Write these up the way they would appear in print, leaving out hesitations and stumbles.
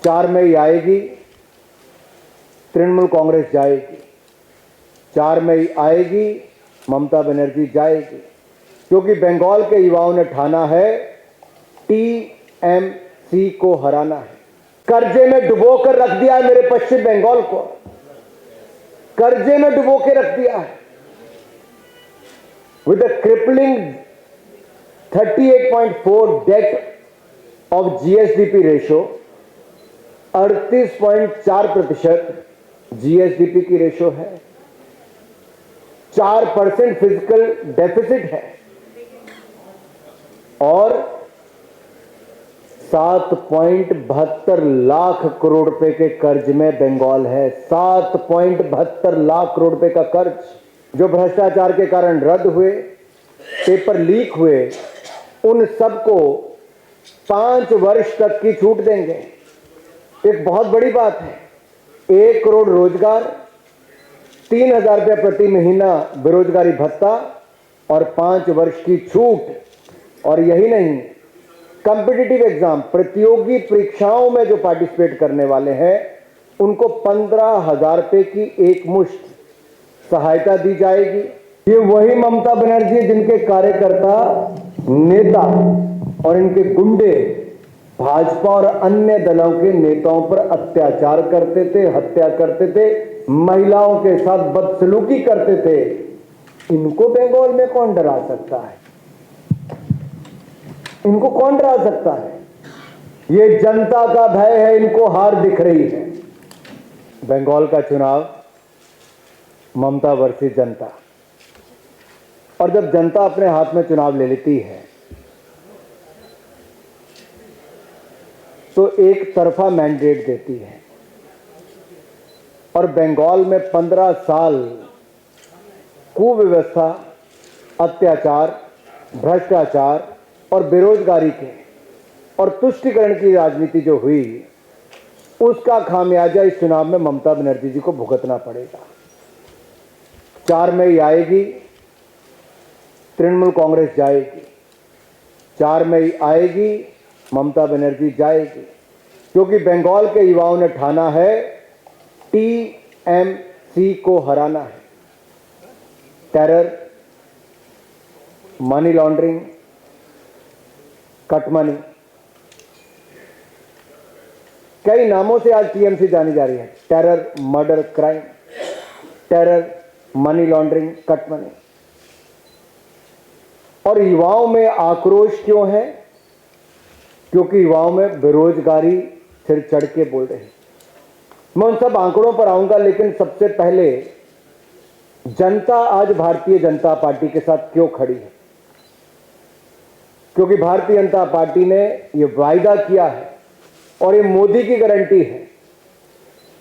4 मई आएगी, तृणमूल कांग्रेस जाएगी। 4 मई आएगी, ममता बनर्जी जाएगी, क्योंकि बंगाल के युवाओं ने ठाना है टीएमसी को हराना है। कर्जे में डुबो कर रख दिया है मेरे पश्चिम बंगाल को, कर्जे में डुबो के रख दिया है। With a crippling 38.4 debt of GSDP ratio, 38.4% GSDP की रेशो है, 4% फिजिकल डेफिसिट है और 7.72 लाख करोड़ रुपए के कर्ज में बंगाल है। 7.72 लाख करोड़ रुपए का कर्ज जो भ्रष्टाचार के कारण रद्द हुए, पेपर लीक हुए, उन सबको 5 वर्ष तक की छूट देंगे। एक बहुत बड़ी बात है। 1 करोड़ रोजगार, 3,000 रुपये प्रति महीना बेरोजगारी भत्ता और 5 वर्ष की छूट। और यही नहीं, कॉम्पिटिटिव एग्जाम, प्रतियोगी परीक्षाओं में जो पार्टिसिपेट करने वाले हैं उनको 15,000 रुपये की एक मुश्त सहायता दी जाएगी। ये वही ममता बनर्जी जिनके कार्यकर्ता, नेता और इनके गुंडे भाजपा और अन्य दलों के नेताओं पर अत्याचार करते थे, हत्या करते थे, महिलाओं के साथ बदसलूकी करते थे। इनको बंगाल में कौन डरा सकता है? इनको कौन डरा सकता है? ये जनता का भय है, इनको हार दिख रही है। बंगाल का चुनाव ममता वर्सेस जनता, और जब जनता अपने हाथ में चुनाव ले लेती है तो एक तरफा मैंडेट देती है। और बंगाल में 15 साल कुव्यवस्था, अत्याचार, भ्रष्टाचार और बेरोजगारी के और तुष्टीकरण की राजनीति जो हुई, उसका खामियाजा इस चुनाव में ममता बनर्जी जी को भुगतना पड़ेगा। 4 मई आएगी, तृणमूल कांग्रेस जाएगी। 4 मई आएगी, ममता बनर्जी जाएगी, क्योंकि बंगाल के युवाओं ने ठाना है टीएमसी को हराना है। Terror, money laundering, cut money, कई नामों से आज टीएमसी जानी जा रही है। Terror, murder, crime, terror, money laundering, cut money. और युवाओं में आक्रोश क्यों है? क्योंकि युवाओं में बेरोजगारी सिर चढ़ के बोल रही है। मैं उन सब आंकड़ों पर आऊंगा, लेकिन सबसे पहले जनता आज भारतीय जनता पार्टी के साथ क्यों खड़ी है? क्योंकि भारतीय जनता पार्टी ने यह वायदा किया है और ये मोदी की गारंटी है,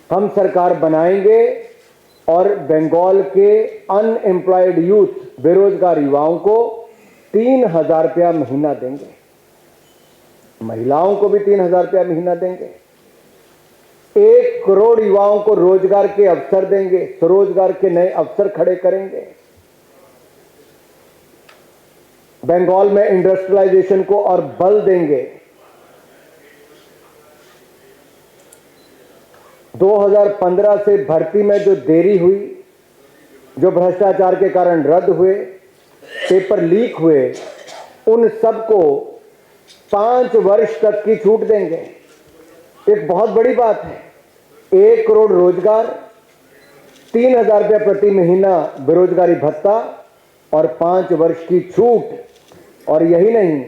हम सरकार बनाएंगे और बंगाल के अनएम्प्लॉयड यूथ, बेरोजगार युवाओं को 3,000 रुपया महीना देंगे, महिलाओं को भी 3,000 रुपया महीना देंगे, 1 करोड़ युवाओं को रोजगार के अवसर देंगे, स्वरोजगार के नए अवसर खड़े करेंगे। बंगाल में इंडस्ट्रियलाइजेशन को और बल देंगे। 2015 से भर्ती में जो देरी हुई, जो भ्रष्टाचार के कारण रद्द हुए, पेपर लीक हुए, उन सबको 5 वर्ष तक की छूट देंगे। एक बहुत बड़ी बात है। 1 करोड़ रोजगार, 3,000 रुपये प्रति महीना बेरोजगारी भत्ता और 5 वर्ष की छूट। और यही नहीं,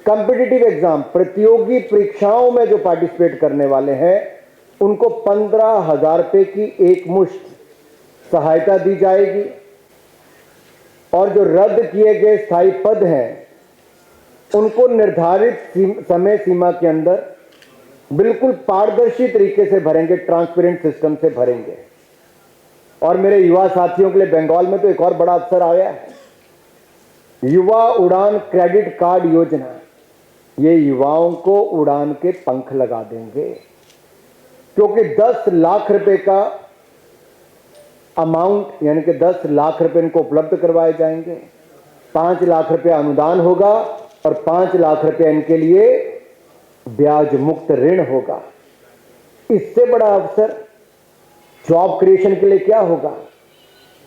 कॉम्पिटिटिव एग्जाम, प्रतियोगी परीक्षाओं में जो पार्टिसिपेट करने वाले हैं उनको 15,000 रुपये की एक मुश्त सहायता दी जाएगी। और जो रद्द किए गए स्थायी पद हैं उनको निर्धारित समय सीमा के अंदर बिल्कुल पारदर्शी तरीके से भरेंगे, ट्रांसपेरेंट सिस्टम से भरेंगे। और मेरे युवा साथियों के लिए बंगाल में तो एक और बड़ा अवसर आया है, युवा उड़ान क्रेडिट कार्ड योजना। ये युवाओं को उड़ान के पंख लगा देंगे, क्योंकि 10 लाख रुपए का अमाउंट, यानी कि 10 लाख रुपए इनको उपलब्ध करवाए जाएंगे। 5 लाख रुपया अनुदान होगा और 5 लाख रुपया इनके लिए ब्याज मुक्त ऋण होगा। इससे बड़ा अवसर जॉब क्रिएशन के लिए क्या होगा?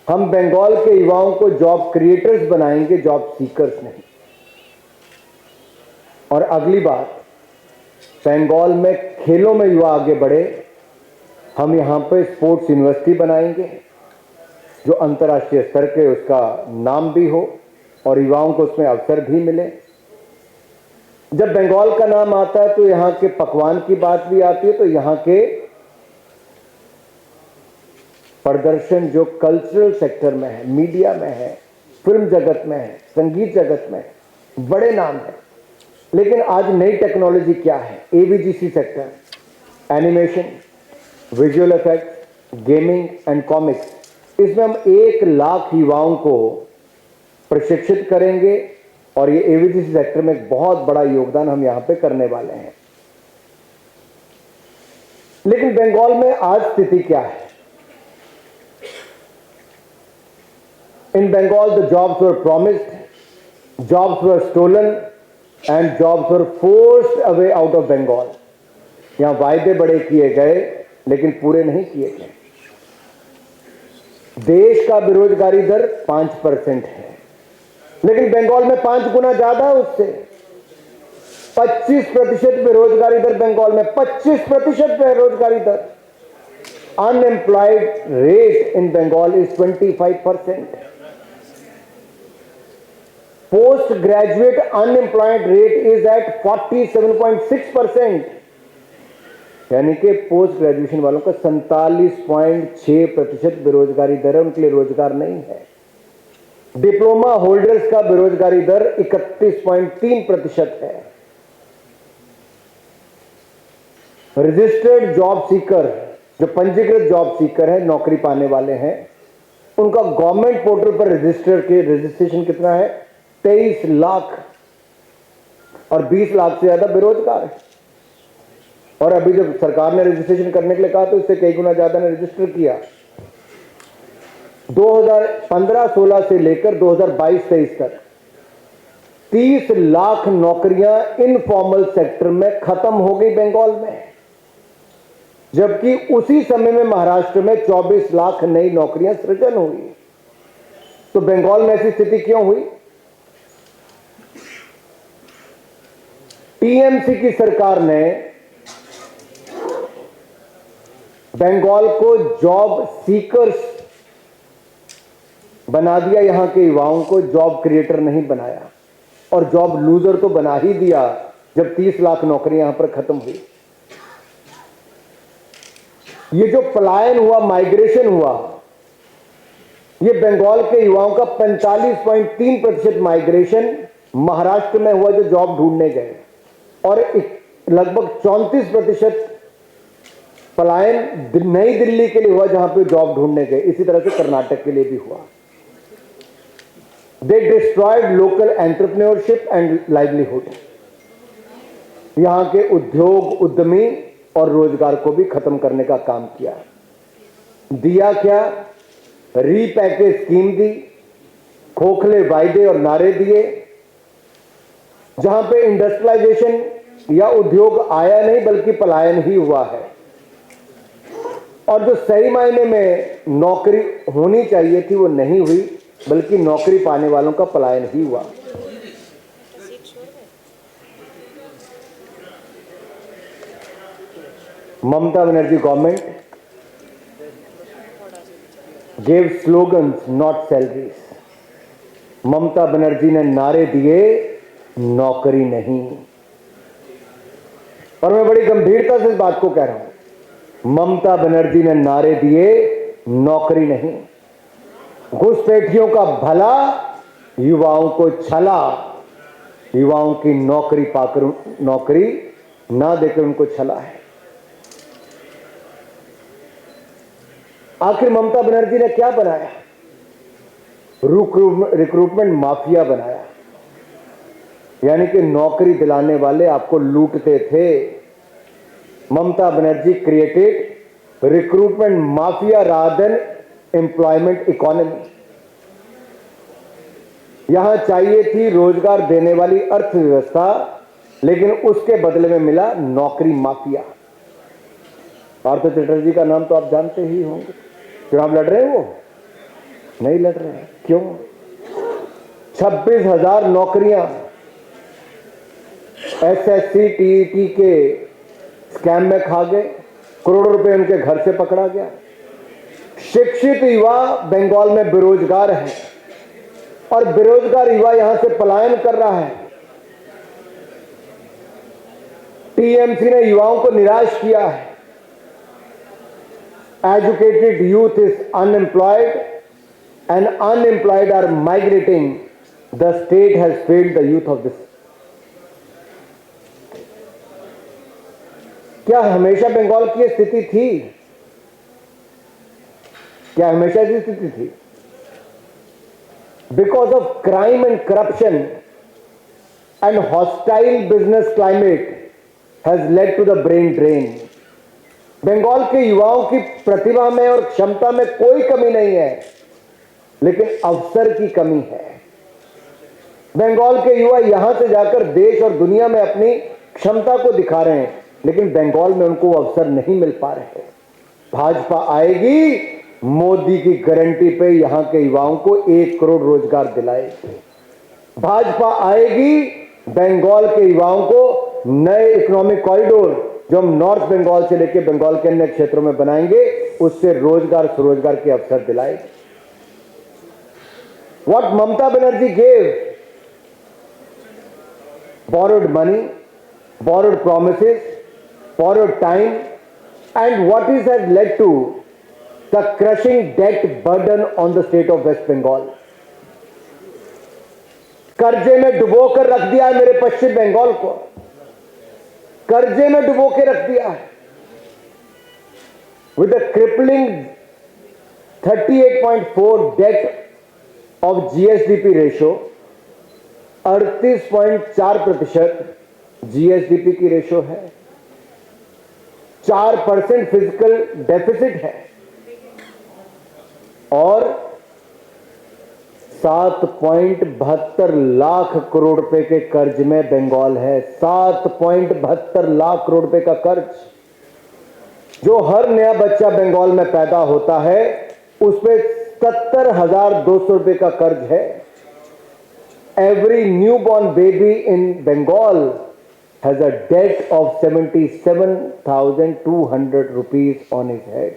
हम बंगाल के युवाओं को जॉब क्रिएटर्स बनाएंगे, जॉब सीकर्स नहीं। और अगली बात, बंगाल में खेलों में युवा आगे बढ़े, हम यहां पे स्पोर्ट्स यूनिवर्सिटी बनाएंगे जो अंतर्राष्ट्रीय स्तर के उसका नाम भी हो और युवाओं को उसमें अवसर भी मिले। जब बंगाल का नाम आता है तो यहां के पकवान की बात भी आती है, तो यहां के प्रदर्शन जो कल्चरल सेक्टर में है, मीडिया में है, फिल्म जगत में है, संगीत जगत में है, बड़े नाम है। लेकिन आज नई टेक्नोलॉजी क्या है? AVGC sector, animation, visual effects, gaming and comics, इसमें हम 1 लाख युवाओं को प्रशिक्षित करेंगे और ये एवीजीसी सेक्टर में एक बहुत बड़ा योगदान हम यहां पे करने वाले हैं। लेकिन बंगाल में आज स्थिति क्या है? In Bengal the jobs were promised, jobs were stolen and jobs were forced away out of Bengal. यहां वायदे बड़े किए गए लेकिन पूरे नहीं किए गए। देश का बेरोजगारी दर 5% है, लेकिन बंगाल में 5 गुना ज्यादा है उससे। 25% बेरोजगारी दर बंगाल में, 25% बेरोजगारी दर। Unemployed rate in Bengal is 25%। Post graduate unemployed rate is at 47.6%, यानी कि पोस्ट ग्रेजुएशन वालों का 47.6% बेरोजगारी दर है, उनके लिए रोजगार नहीं है। डिप्लोमा होल्डर्स का बेरोजगारी दर 31.3% है। रजिस्टर्ड जॉब सीकर, जो पंजीकृत जॉब सीकर है, नौकरी पाने वाले हैं, उनका गवर्नमेंट पोर्टल पर रजिस्ट्रेशन कितना है? 23 लाख, और 20 लाख से ज्यादा बेरोजगार है। और अभी जब सरकार ने रजिस्ट्रेशन करने के लिए कहा तो इससे कई गुना ज्यादा ने रजिस्टर किया। 2015-16 से लेकर 2022-23 तक 30 लाख नौकरियां इनफॉर्मल सेक्टर में खत्म हो गई बंगाल में, जबकि उसी समय में महाराष्ट्र में 24 लाख नई नौकरियां सृजन हुई। तो बंगाल में ऐसी स्थिति क्यों हुई? टीएमसी की सरकार ने बंगाल को जॉब सीकर्स बना दिया, यहां के युवाओं को जॉब क्रिएटर नहीं बनाया, और जॉब लूजर तो बना ही दिया जब 30 लाख नौकरियां यहां पर खत्म हुई। ये जो पलायन हुआ, माइग्रेशन हुआ, ये बंगाल के युवाओं का 45.3% माइग्रेशन महाराष्ट्र में हुआ जो जॉब ढूंढने गए, और लगभग 34% पलायन नई दिल्ली के लिए हुआ जहां पे जॉब ढूंढने गए। इसी तरह से कर्नाटक के लिए भी हुआ। They destroyed local entrepreneurship and livelihood, यहां के उद्योग, उद्यमी और रोजगार को भी खत्म करने का काम किया। दिया क्या? रीपैकेज स्कीम दी, खोखले वायदे और नारे दिए, जहां पे इंडस्ट्रियलाइजेशन या उद्योग आया नहीं बल्कि पलायन ही हुआ है। और जो सही मायने में नौकरी होनी चाहिए थी वो नहीं हुई, बल्कि नौकरी पाने वालों का पलायन ही हुआ। Mamata Banerjee government gave slogans not salaries। Mamata Banerjee ने नारे दिए, नौकरी नहीं। और मैं बड़ी गंभीरता से इस बात को कह रहा हूं, ममता बनर्जी ने नारे दिए, नौकरी नहीं। घुसपैठियों का भला, युवाओं को छला, युवाओं की नौकरी पाकर नौकरी ना देकर उनको छला है। आखिर ममता बनर्जी ने क्या बनाया? रिक्रूटमेंट माफिया बनाया, यानी कि नौकरी दिलाने वाले आपको लूटते थे। Mamata Banerjee created recruitment mafia rather than employment economy. यहां चाहिए थी रोजगार देने वाली अर्थव्यवस्था, लेकिन उसके बदले में मिला नौकरी माफिया। पार्थ चटर्जी का नाम तो आप जानते ही होंगे। चुनाव लड़ रहे हैं, वो नहीं लड़ रहे हैं। क्यों? 26,000 नौकरियां एसएससी टीईटी के स्कैम में खा गए, करोड़ों रुपए उनके घर से पकड़ा गया। शिक्षित युवा बंगाल में बेरोजगार है और बेरोजगार युवा यहां से पलायन कर रहा है। टीएमसी ने युवाओं को निराश किया है। Educated youth is unemployed and unemployed are migrating. The state has failed the youth of this. क्या हमेशा बंगाल की स्थिति थी? क्या हमेशा ऐसी स्थिति थी? Because of crime and corruption and hostile business climate has led to the brain drain. Bengal के युवाओं की प्रतिभा में और क्षमता में कोई कमी नहीं है, लेकिन अवसर की कमी है। बंगाल के युवा यहां से जाकर देश और दुनिया में अपनी क्षमता को दिखा रहे हैं, लेकिन बंगाल में उनको अवसर नहीं मिल पा रहे हैं। भाजपा आएगी, मोदी की गारंटी पे यहां के युवाओं को 1 करोड़ रोजगार दिलाएगी। भाजपा आएगी, बंगाल के युवाओं को नए इकोनॉमिक कॉरिडोर जो हम नॉर्थ बंगाल से लेकर बंगाल के अन्य क्षेत्रों में बनाएंगे, उससे रोजगार स्वरोजगार के अवसर दिलाएंगे। What Mamata Banerjee gave, borrowed money, borrowed promises, borrowed time, and what is has led to the crushing debt burden on the state of West Bengal. कर्जे में डुबो कर रख दिया है मेरे पश्चिम बंगाल को, कर्जे में डुबो के रख दिया है। With a crippling 38.4 debt of GSDP ratio, 38.4% GSDP की रेशो है, 4% फिजिकल डेफिसिट है और 7.72 लाख करोड़ रुपए के कर्ज में बंगाल है। 7.72 लाख करोड़ रुपए का कर्ज, जो हर नया बच्चा बंगाल में पैदा होता है उस पे 70,200 रुपए का कर्ज है। Every newborn baby in Bengal has a debt of 77,200 rupees on his head.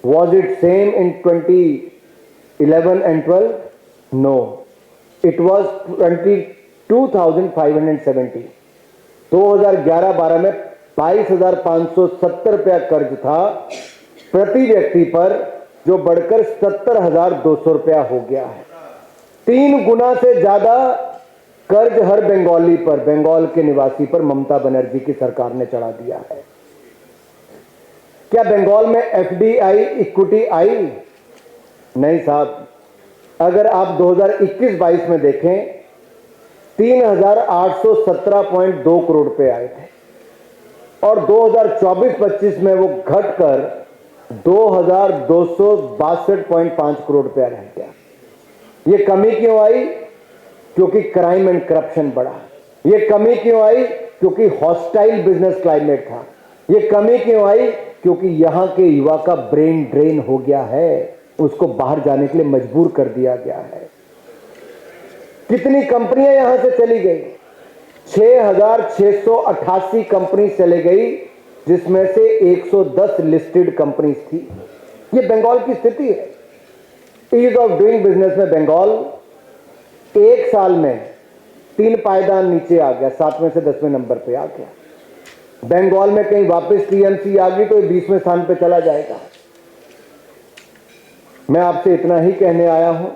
Was it same in 2011 and 12? No. It was 22,570. 2011-12 में 22,570 रुपया कर्ज था प्रति व्यक्ति पर, जो बढ़कर 70,200 रुपया हो गया है। 3 गुना से ज्यादा कर्ज हर बंगाली पर, बंगाल के निवासी पर ममता बनर्जी की सरकार ने चढ़ा दिया है। क्या बंगाल में एफडीआई इक्विटी आई? नहीं साहब। अगर आप 2021-22 में देखें 3,817.2 करोड़ रुपए आए थे और 2024-25 में वो घटकर 2,262.5 करोड़ रुपया रह गया। ये कमी क्यों आई? क्योंकि क्राइम एंड करप्शन बढ़ा। ये कमी क्यों आई? क्योंकि हॉस्टाइल बिजनेस क्लाइमेट था। ये कमी क्यों आई? क्योंकि यहां के युवा का ब्रेन ड्रेन हो गया है, उसको बाहर जाने के लिए मजबूर कर दिया गया है। कितनी कंपनियां यहां से चली गई? 6,688 कंपनी चले गई, जिसमें से 110 लिस्टेड कंपनीज थी। ये बंगाल की स्थिति है। ईज ऑफ डूइंग बिजनेस में बंगाल 1 साल में 3 पायदान नीचे आ गया, 7वें से 10वें नंबर पे आ गया। बंगाल में कहीं वापस टीएमसी आ गई तो 20वें स्थान पे चला जाएगा। मैं आपसे इतना ही कहने आया हूं,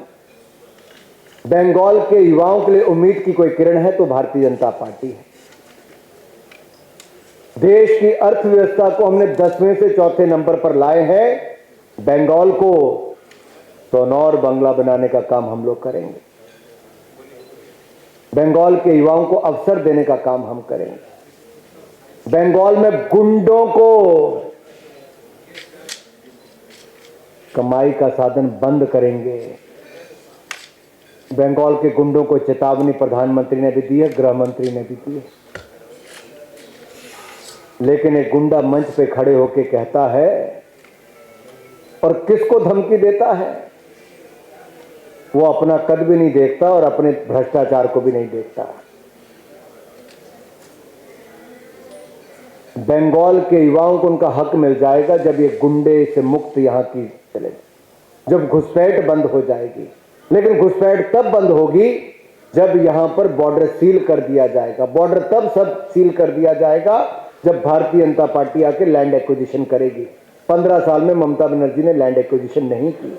बंगाल के युवाओं के लिए उम्मीद की कोई किरण है तो भारतीय जनता पार्टी है। देश की अर्थव्यवस्था को हमने 10वें से 4थे नंबर पर लाए हैं। बंगाल को सोनौर बंगला बनाने का काम हम लोग करेंगे। बंगाल के युवाओं को अवसर देने का काम हम करेंगे। बंगाल में गुंडों को कमाई का साधन बंद करेंगे। बंगाल के गुंडों को चेतावनी प्रधानमंत्री ने भी दी है, गृह मंत्री ने भी दी है। लेकिन एक गुंडा मंच पे खड़े होके कहता है और किसको धमकी देता है, वो अपना कद भी नहीं देखता और अपने भ्रष्टाचार को भी नहीं देखता। बंगाल के युवाओं को उनका हक मिल जाएगा जब ये गुंडे से मुक्त यहां की चले, जब घुसपैठ बंद हो जाएगी। लेकिन घुसपैठ तब बंद होगी जब यहां पर बॉर्डर सील कर दिया जाएगा। बॉर्डर तब सब सील कर दिया जाएगा जब भारतीय जनता पार्टी आके लैंड एक्विजिशन करेगी। 15 साल में ममता बनर्जी ने लैंड एक्विजिशन नहीं की।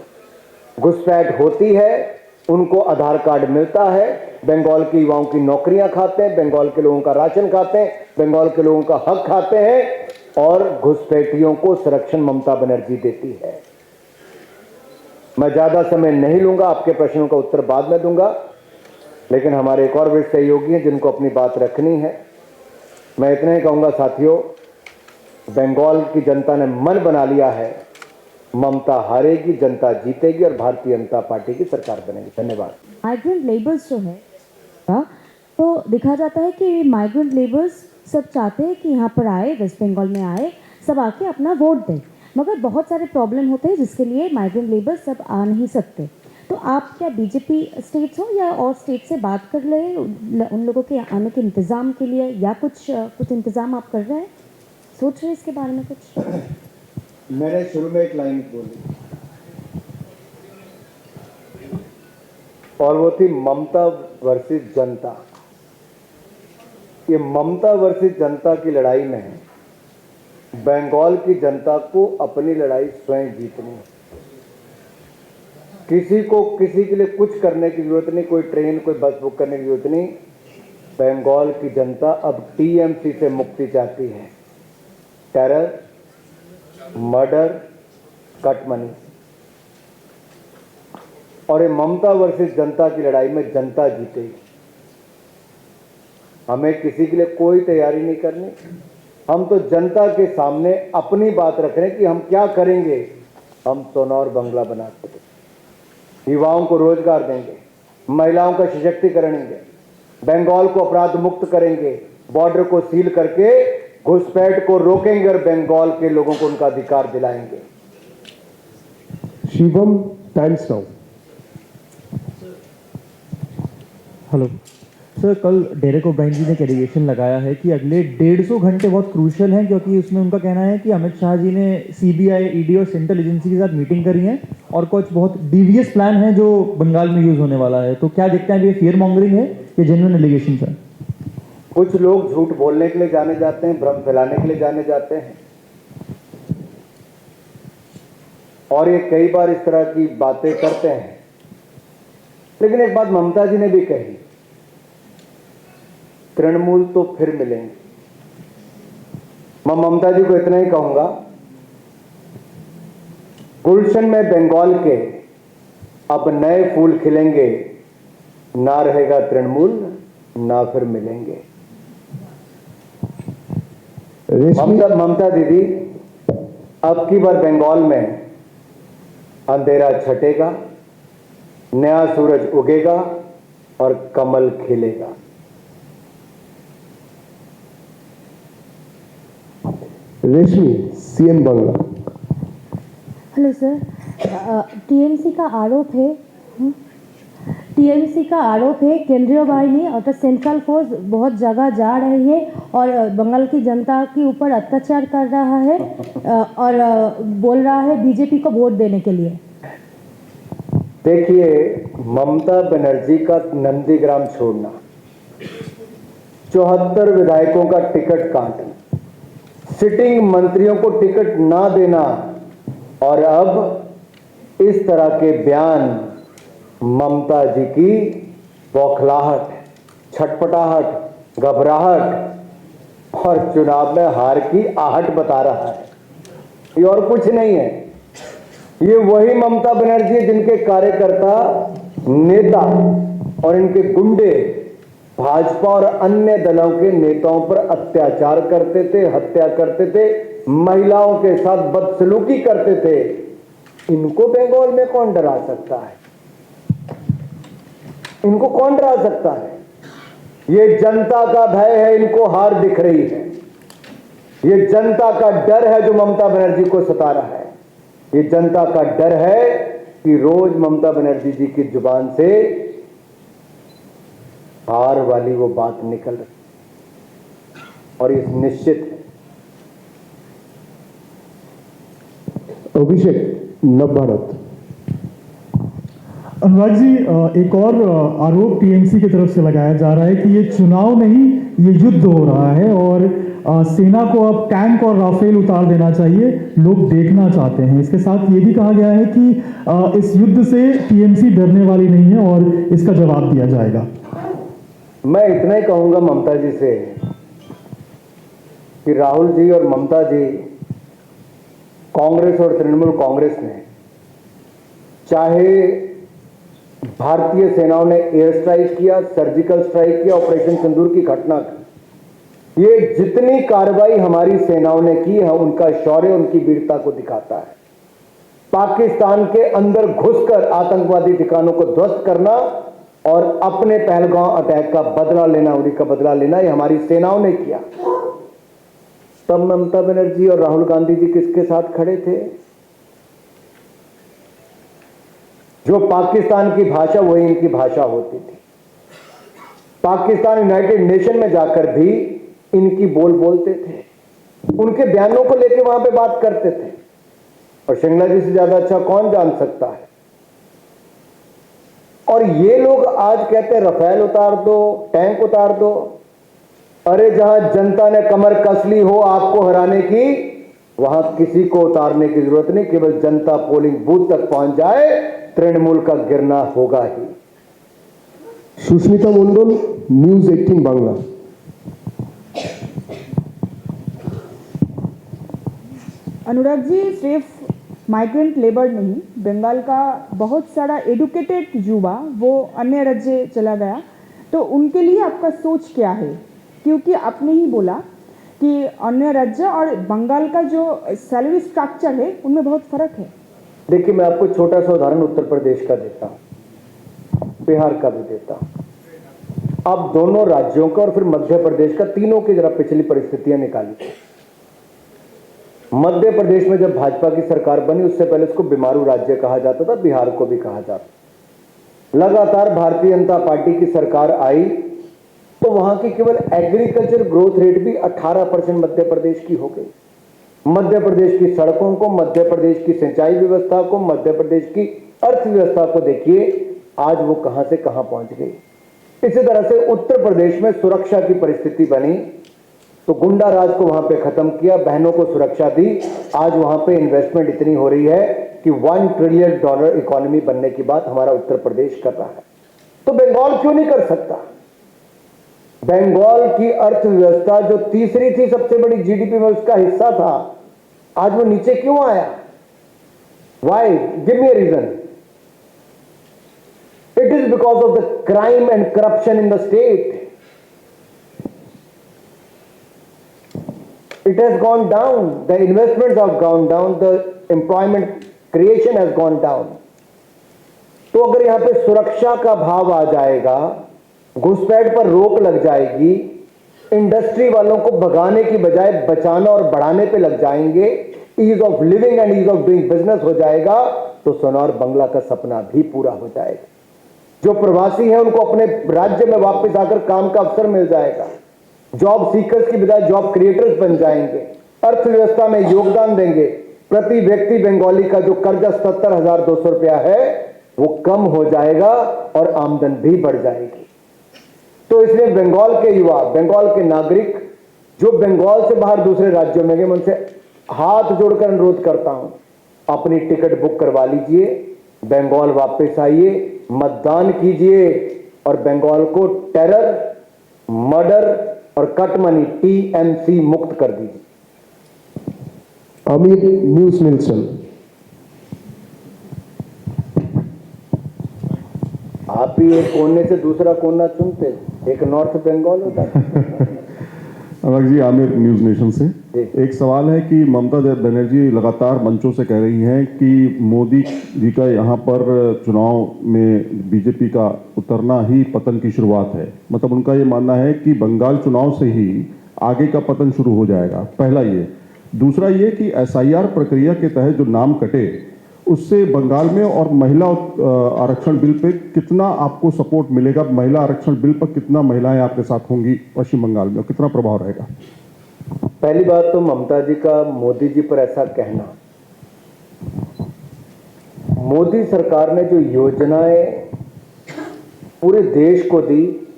घुसपैठ होती है, उनको आधार कार्ड मिलता है, बंगाल के युवाओं की नौकरियां खाते हैं, बंगाल के लोगों का राशन खाते हैं, बंगाल के लोगों का हक खाते हैं और घुसपैठियों को संरक्षण ममता बनर्जी देती है। मैं ज्यादा समय नहीं लूंगा, आपके प्रश्नों का उत्तर बाद में दूंगा, लेकिन हमारे एक और वरिष्ठ सहयोगी हैं जिनको अपनी बात रखनी है। मैं इतना ही कहूंगा साथियों, बंगाल की जनता ने मन बना लिया है, ममता हारेगी, जनता जीतेगी और भारतीय जनता पार्टी की सरकार बनेगी। धन्यवाद। माइग्रेंट लेबर्स जो है तो देखा जाता है कि माइग्रेंट लेबर्स सब चाहते हैं कि यहाँ पर आए, वेस्ट बंगाल में आए, सब आके अपना वोट दें, मगर बहुत सारे प्रॉब्लम होते हैं जिसके लिए माइग्रेंट लेबर्स सब आ नहीं सकते। तो आप क्या बीजेपी स्टेट्स हो या और स्टेट से बात कर रहे हैं उन लोगों के आने के इंतज़ाम के लिए, या कुछ इंतज़ाम आप कर रहे हैं, सोच रहे हैं इसके बारे में कुछ? मैंने शुरू में एक लाइन बोली और वो थी ममता वर्सेस जनता। ये ममता वर्सेस जनता की लड़ाई में बंगाल की जनता को अपनी लड़ाई स्वयं जीतनी है। किसी को किसी के लिए कुछ करने की जरूरत नहीं, कोई ट्रेन कोई बस बुक करने की जरूरत नहीं। बंगाल की जनता अब टीएमसी से मुक्ति चाहती है, टेरर, मर्डर, कट मनी। और ये ममता वर्सेस जनता की लड़ाई में जनता जीतेगी। हमें किसी के लिए कोई तैयारी नहीं करनी, हम तो जनता के सामने अपनी बात रख रहे हैं कि हम क्या करेंगे। हम सोना और बंगला बनाते हैं, युवाओं को रोजगार देंगे, महिलाओं का सशक्तिकरण करेंगे, बंगाल को अपराध मुक्त करेंगे, बॉर्डर को सील करके घुसपैठ को रोकेंगे और बंगाल के लोगों को उनका अधिकार दिलाएंगे। Shivam times now. Hello sir, कल डेरेक ओब्रायन जी ने एक एलिगेशन लगाया है कि अगले 150 घंटे बहुत क्रूशियल हैं, क्योंकि उसमें उनका कहना है कि अमित शाह जी ने सीबीआई, ईडी और सेंट्रल एजेंसी के साथ मीटिंग करी है और कुछ बहुत डीवियस प्लान है जो बंगाल में यूज होने वाला है। तो क्या देखते हैं, ये फियर मॉन्गरिंग है, ये जेन्युइन एलिगेशन है? कुछ लोग झूठ बोलने के लिए जाने जाते हैं, भ्रम फैलाने के लिए जाने जाते हैं, और ये कई बार इस तरह की बातें करते हैं। लेकिन एक बात ममता जी ने भी कही, तृणमूल तो फिर मिलेंगे। मैं ममता जी को इतना ही कहूंगा, गुलशन में बंगाल के अब नए फूल खिलेंगे, ना रहेगा तृणमूल ना फिर मिलेंगे। ममता दीदी, अब की बार बंगाल में अंधेरा छटेगा, नया सूरज उगेगा और कमल खिलेगा। रेशमी, CM Bangla. Hello sir, TMC का आरोप है केंद्रीय बाहिनी और सेंट्रल फोर्स बहुत जगह जा रही है और बंगाल की जनता के ऊपर अत्याचार कर रहा है और बोल रहा है बीजेपी को वोट देने के लिए। देखिए, ममता बनर्जी का नंदीग्राम छोड़ना, 74 विधायकों का टिकट काटना, सिटिंग मंत्रियों को टिकट ना देना और अब इस तरह के बयान ममता जी की बौखलाहट, छटपटाहट, घबराहट और चुनाव में हार की आहट बता रहा है। ये और कुछ नहीं है। ये वही ममता बनर्जी जिनके कार्यकर्ता, नेता और इनके गुंडे भाजपा और अन्य दलों के नेताओं पर अत्याचार करते थे, हत्या करते थे, महिलाओं के साथ बदसलूकी करते थे। इनको बंगाल में कौन डरा सकता है? इनको कौन डरा सकता है? ये जनता का भय है, इनको हार दिख रही है। ये जनता का डर है जो ममता बनर्जी को सता रहा है। ये जनता का डर है कि रोज ममता बनर्जी जी की जुबान से हार वाली वो बात निकल रही और ये निश्चित है। अभिषेक नवभारत। अनुराग जी, एक और आरोप टीएमसी की तरफ से लगाया जा रहा है कि ये चुनाव नहीं, ये युद्ध हो रहा है और सेना को अब टैंक और राफेल उतार देना चाहिए, लोग देखना चाहते हैं। इसके साथ ये भी कहा गया है कि इस युद्ध से टीएमसी डरने वाली नहीं है और इसका जवाब दिया जाएगा। मैं इतना ही कहूंगा ममता जी से कि राहुल जी और ममता जी, कांग्रेस और तृणमूल कांग्रेस ने चाहे भारतीय सेनाओं ने एयर स्ट्राइक किया, सर्जिकल स्ट्राइक किया, ऑपरेशन सिंदूर की घटना की, ये जितनी कार्रवाई हमारी सेनाओं ने की है उनका शौर्य, उनकी वीरता को दिखाता है। पाकिस्तान के अंदर घुसकर आतंकवादी ठिकानों को ध्वस्त करना और अपने पहलगांव अटैक का बदला लेना, उरी का बदला लेना, ये हमारी सेनाओं ने किया। तब ममता बनर्जी और राहुल गांधी जी किसके साथ खड़े थे? जो पाकिस्तान की भाषा वही इनकी भाषा होती थी। पाकिस्तान यूनाइटेड नेशन में जाकर भी इनकी बोल बोलते थे, उनके बयानों को लेकर वहां पे बात करते थे। और श्रृंगला जी से ज्यादा अच्छा कौन जान सकता है। और ये लोग आज कहते हैं रफेल उतार दो, टैंक उतार दो। अरे जहां जनता ने कमर कस ली हो आपको हराने की, वहां किसी को उतारने की जरूरत नहीं। केवल जनता पोलिंग बूथ तक पहुंच जाए, तृणमूल का गिरना होगा ही। सुष्मिता मंडल, न्यूज 18 बांग्ला। अनुराग जी, सिर्फ माइग्रेंट लेबर नहीं, बंगाल का बहुत सारा एडुकेटेड युवा वो अन्य राज्य चला गया, तो उनके लिए आपका सोच क्या है? क्योंकि आपने ही बोला कि अन्य राज्य और बंगाल का जो सैलरी स्ट्रक्चर है उनमें बहुत फर्क है। देखिए, मैं आपको छोटा सा उदाहरण उत्तर प्रदेश का देता हूं, बिहार का भी देता हूं। आप दोनों राज्यों का और फिर मध्य प्रदेश का, तीनों की जरा पिछली परिस्थितियां निकालिए। मध्य प्रदेश में जब भाजपा की सरकार बनी उससे पहले उसको बीमारू राज्य कहा जाता था, बिहार को भी कहा जाता। लगातार भारतीय जनता पार्टी की सरकार आई तो वहां की केवल एग्रीकल्चर ग्रोथ रेट भी 18% मध्य प्रदेश की हो गई। मध्य प्रदेश की सड़कों को, मध्य प्रदेश की सिंचाई व्यवस्था को, मध्य प्रदेश की अर्थव्यवस्था को देखिए, आज वो कहां से कहां पहुंच गई। इसी तरह से उत्तर प्रदेश में सुरक्षा की परिस्थिति बनी तो गुंडा राज को वहां पे खत्म किया, बहनों को सुरक्षा दी। आज वहां पे इन्वेस्टमेंट इतनी हो रही है कि $1 ट्रिलियन इकोनॉमी बनने की बात हमारा उत्तर प्रदेश कर रहा है। तो बंगाल क्यों नहीं कर सकता? बंगाल की अर्थव्यवस्था जो तीसरी थी सबसे बड़ी जीडीपी में, उसका हिस्सा था, आज वो नीचे क्यों आया? Why? Give me a reason. It is because of the crime and corruption in the state. It has gone down. The investments have gone down. The employment creation has gone down. तो अगर यहां पे सुरक्षा का भाव आ जाएगा, घुसपैठ पर रोक लग जाएगी, इंडस्ट्री वालों को भगाने की बजाय बचाना और बढ़ाने पे लग जाएंगे, ease of living and ease of doing business हो जाएगा, तो सोनार बंगला का सपना भी पूरा हो जाएगा। जो प्रवासी हैं उनको अपने राज्य में वापस आकर काम का अवसर मिल जाएगा। जॉब सीकर्स की बजाय जॉब क्रिएटर्स बन जाएंगे, अर्थव्यवस्था में योगदान देंगे। प्रति व्यक्ति बंगाली का जो कर्जा 77,200 रुपया है वो कम हो जाएगा और आमदन भी बढ़ जाएगी। तो इसलिए बंगाल के युवा, बंगाल के नागरिक जो बंगाल से बाहर दूसरे राज्यों में गए, मैं उनसे हाथ जोड़कर अनुरोध करता हूं, अपनी टिकट बुक करवा लीजिए, बंगाल वापस आइए, मतदान कीजिए और बंगाल को टेरर, मर्डर और कट मनी टीएमसी मुक्त कर दीजिए। Aamir, news Nielsen. आप ही एक कोने से दूसरा कोना चुनते, एक नॉर्थ बंगाल होता है। अनुराग जी, आमिर न्यूज नेशन से एक सवाल है कि ममता बनर्जी लगातार मंचों से कह रही हैं कि मोदी जी का यहाँ पर चुनाव में बीजेपी का उतरना ही पतन की शुरुआत है। मतलब उनका ये मानना है कि बंगाल चुनाव से ही आगे का पतन शुरू हो जाएगा। पहला ये। दूसरा ये कि एसआईआर प्रक्रिया के तहत जो नाम कटे उससे बंगाल में और महिला आरक्षण बिल पे कितना आपको सपोर्ट मिलेगा? महिला आरक्षण बिल पर कितना महिलाएं आपके साथ होंगी पश्चिम बंगाल में और कितना प्रभाव रहेगा? पहली बात तो ममता जी का मोदी जी पर ऐसा कहना, मोदी सरकार ने जो योजनाएं पूरे देश को दी,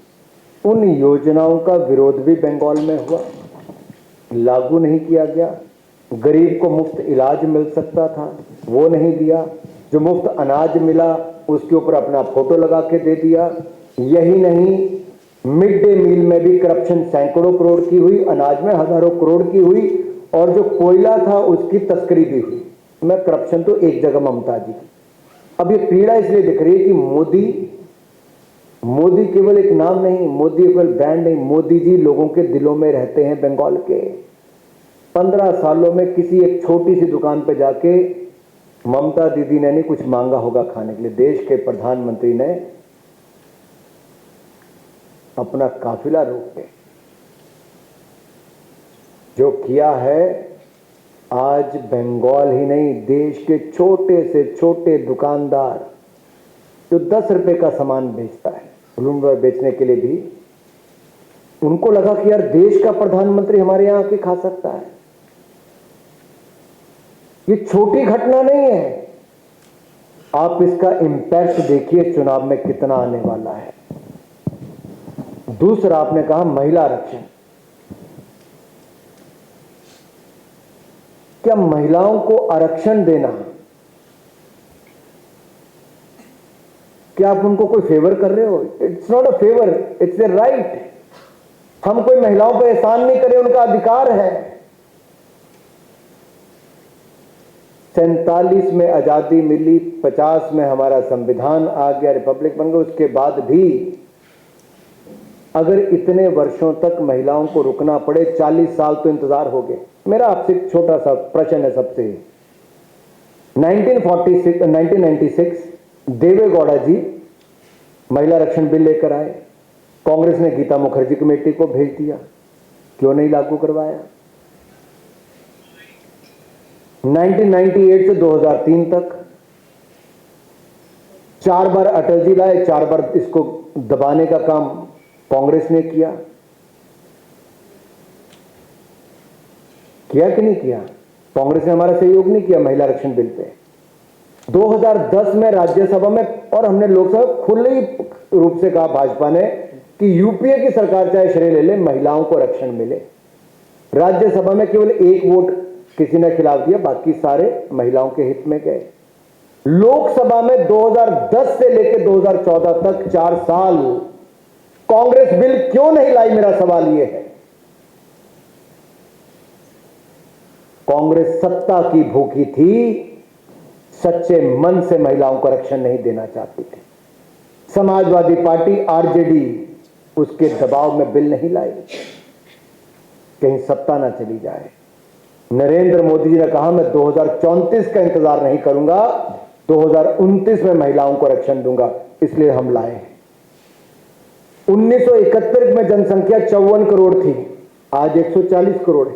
उन योजनाओं का विरोध भी बंगाल में हुआ, लागू नहीं किया गया। गरीब को मुफ्त इलाज मिल सकता था, वो नहीं दिया। जो मुफ्त अनाज मिला उसके ऊपर अपना फोटो लगा के दे दिया। यही नहीं, मिड डे मील में भी करप्शन सैकड़ों करोड़ की हुई, अनाज में हजारों करोड़ की हुई, और जो कोयला था उसकी तस्करी भी हुई। मैं करप्शन तो एक जगह ममता जी की। अब ये पीड़ा इसलिए दिख रही है कि मोदी केवल एक नाम नहीं, मोदी केवल ब्रांड नहीं, मोदी जी लोगों के दिलों में रहते हैं बंगाल के। 15 सालों में किसी एक छोटी सी दुकान पे जाके ममता दीदी ने नहीं कुछ मांगा होगा खाने के लिए। देश के प्रधानमंत्री ने अपना काफिला रोक के जो किया है, आज बंगाल ही नहीं, देश के छोटे से छोटे दुकानदार जो 10 रुपए का सामान बेचता है ब्लूमबर्ग बेचने के लिए भी, उनको लगा कि यार देश का प्रधानमंत्री हमारे यहां आके खा सकता है। ये छोटी घटना नहीं है। आप इसका इंपैक्ट देखिए चुनाव में कितना आने वाला है। दूसरा, आपने कहा महिला आरक्षण। क्या महिलाओं को आरक्षण देना, क्या आप उनको कोई फेवर कर रहे हो? It's not a favour, it's a right. हम कोई महिलाओं पर एहसान नहीं करें, उनका अधिकार है। 47 में आजादी मिली, 50 में हमारा संविधान आ गया, रिपब्लिक बन गया। उसके बाद भी अगर इतने वर्षों तक महिलाओं को रुकना पड़े, 40 साल तो इंतजार हो गए। मेरा आपसे एक छोटा सा प्रश्न है सबसे। 1996 देवे गौड़ा जी महिला आरक्षण बिल लेकर आए, कांग्रेस ने गीता मुखर्जी कमेटी को भेज दिया, क्यों नहीं लागू करवाया? 1998 से 2003 तक 4 बार अटल जी लाए, 4 बार इसको दबाने का काम कांग्रेस ने किया कि नहीं किया? कांग्रेस ने हमारा सहयोग नहीं किया महिला आरक्षण बिल पे। 2010 में राज्यसभा में, और हमने लोकसभा खुले रूप से कहा भाजपा ने कि यूपीए की सरकार चाहे श्रेय ले ले, महिलाओं को आरक्षण मिले। राज्यसभा में केवल 1 वोट किसी ने खिलाफ दिया, बाकी सारे महिलाओं के हित में गए। लोकसभा में 2010 से लेकर 2014 तक 4 साल कांग्रेस बिल क्यों नहीं लाई? मेरा सवाल यह है। कांग्रेस सत्ता की भूखी थी, सच्चे मन से महिलाओं को आरक्षण नहीं देना चाहती थी। समाजवादी पार्टी आरजेडी उसके दबाव में बिल नहीं लाई, कहीं सत्ता ना चली जाए। नरेंद्र मोदी जी ने कहा मैं 2034 का इंतजार नहीं करूंगा, 2029 में महिलाओं को आरक्षण दूंगा, इसलिए हम लाए। 1971 में जनसंख्या 54 करोड़ थी, आज 140 करोड़ है।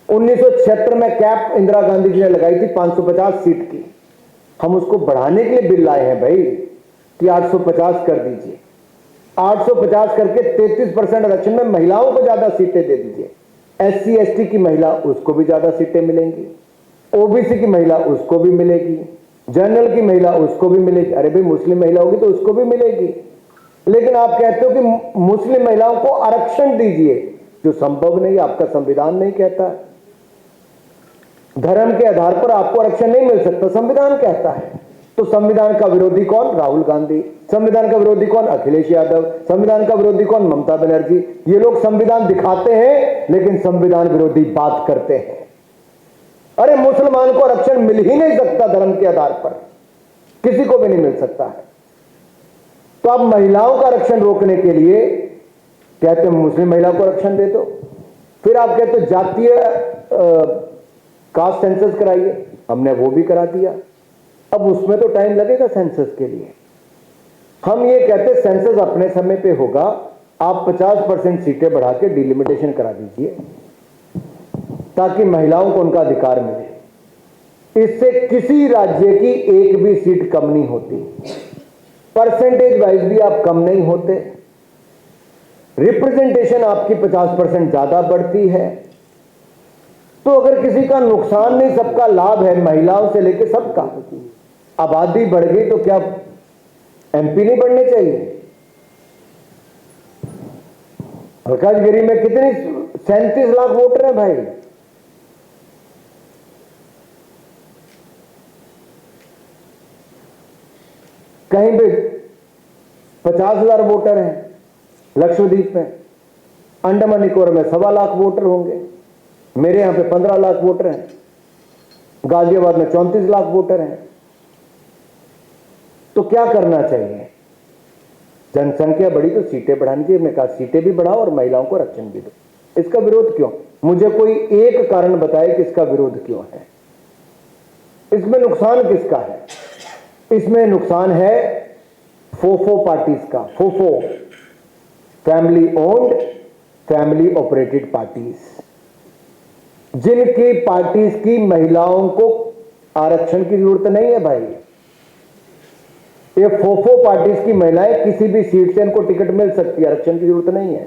1976 में कैप इंदिरा गांधी जी ने लगाई थी 550 सीट की, हम उसको बढ़ाने के लिए बिल लाए हैं भाई कि 850 कर दीजिए। 850 करके 33% आरक्षण में महिलाओं को ज्यादा सीटें दे दीजिए। SC ST की महिला उसको भी ज्यादा सीटें मिलेंगी, OBC की महिला उसको भी मिलेगी, जनरल की महिला उसको भी मिलेगी। अरे भाई मुस्लिम महिला होगी तो उसको भी मिलेगी, लेकिन आप कहते हो कि मुस्लिम महिलाओं को आरक्षण दीजिए, जो संभव नहीं, आपका संविधान नहीं कहता। धर्म के आधार पर आपको आरक्षण नहीं मिल सकता, संविधान कहता है। तो संविधान का विरोधी कौन? राहुल गांधी। संविधान का विरोधी कौन? अखिलेश यादव। संविधान का विरोधी कौन? ममता बनर्जी। ये लोग संविधान दिखाते हैं लेकिन संविधान विरोधी बात करते हैं। अरे मुसलमान को आरक्षण मिल ही नहीं सकता, धर्म के आधार पर किसी को भी नहीं मिल सकता है। तो आप महिलाओं का आरक्षण रोकने के लिए कहते हैं मुस्लिम महिला को आरक्षण दे दो, फिर आप कहते हो जातीय कास्ट सेंसस कराइए, हमने वो भी करा दिया। अब उसमें तो टाइम लगेगा सेंसस के लिए। हम ये कहते सेंसस अपने समय पे होगा, आप 50% सीटें बढ़ा के डिलिमिटेशन करा दीजिए ताकि महिलाओं को उनका अधिकार मिले। इससे किसी राज्य की एक भी सीट कम नहीं होती, परसेंटेज वाइज भी आप कम नहीं होते, रिप्रेजेंटेशन आपकी 50% ज्यादा बढ़ती है। तो अगर किसी का नुकसान नहीं, सबका लाभ है, महिलाओं से लेकर सबका। आबादी बढ़ गई तो क्या एमपी नहीं बढ़ने चाहिए? मलकाजगिरी में कितनी 37 लाख वोटर हैं भाई। कहीं पे 50,000 वोटर हैं, लक्षद्वीप में, अंडमान निकोबार में 1.25 लाख वोटर होंगे, मेरे यहां पे 15 लाख वोटर हैं, गाजियाबाद में 34 लाख वोटर हैं। तो क्या करना चाहिए? जनसंख्या बढ़ी तो सीटें बढ़ानी चाहिए। हमने कहा सीटें भी बढ़ाओ और महिलाओं को आरक्षण भी दो। इसका विरोध क्यों? मुझे कोई एक कारण बताए कि इसका विरोध क्यों है। इसमें नुकसान किसका है? इसमें नुकसान है फोफो पार्टीज का। FOFO, family owned, family operated parties, जिनकी पार्टीज की महिलाओं को आरक्षण की जरूरत नहीं है भाई। ये फोफो पार्टीज की महिलाएं किसी भी सीट से इनको टिकट मिल सकती है, आरक्षण की जरूरत नहीं है।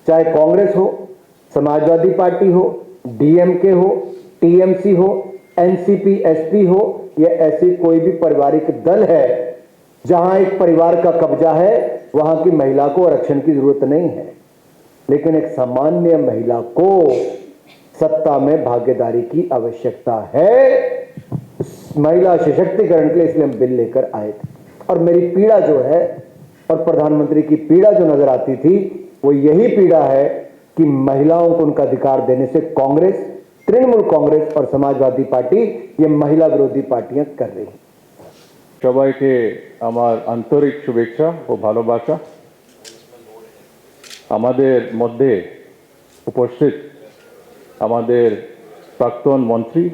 चाहे कांग्रेस हो, समाजवादी पार्टी हो, डीएमके हो, टीएमसी हो, एनसीपी, एसपी हो, या ऐसी कोई भी पारिवारिक दल है जहां एक परिवार का कब्जा है, वहां की महिला को आरक्षण की जरूरत नहीं है। लेकिन एक सामान्य महिला को सत्ता में भागीदारी की आवश्यकता है, महिला सशक्तिकरण के लिए। इसलिए हम बिल लेकर आए थे। और मेरी पीड़ा जो है, और प्रधानमंत्री की पीड़ा जो नजर आती थी, वो यही पीड़ा है कि महिलाओं को उनका अधिकार देने से कांग्रेस, तृणमूल कांग्रेस और समाजवादी पार्टी ये महिला विरोधी पार्टियां कर रही हैं। সবাইকে আমার আন্তরিক শুভেচ্ছা ও ভালোবাসা। আমাদের মধ্যে উপস্থিত আমাদের প্রাক্তন মন্ত্রী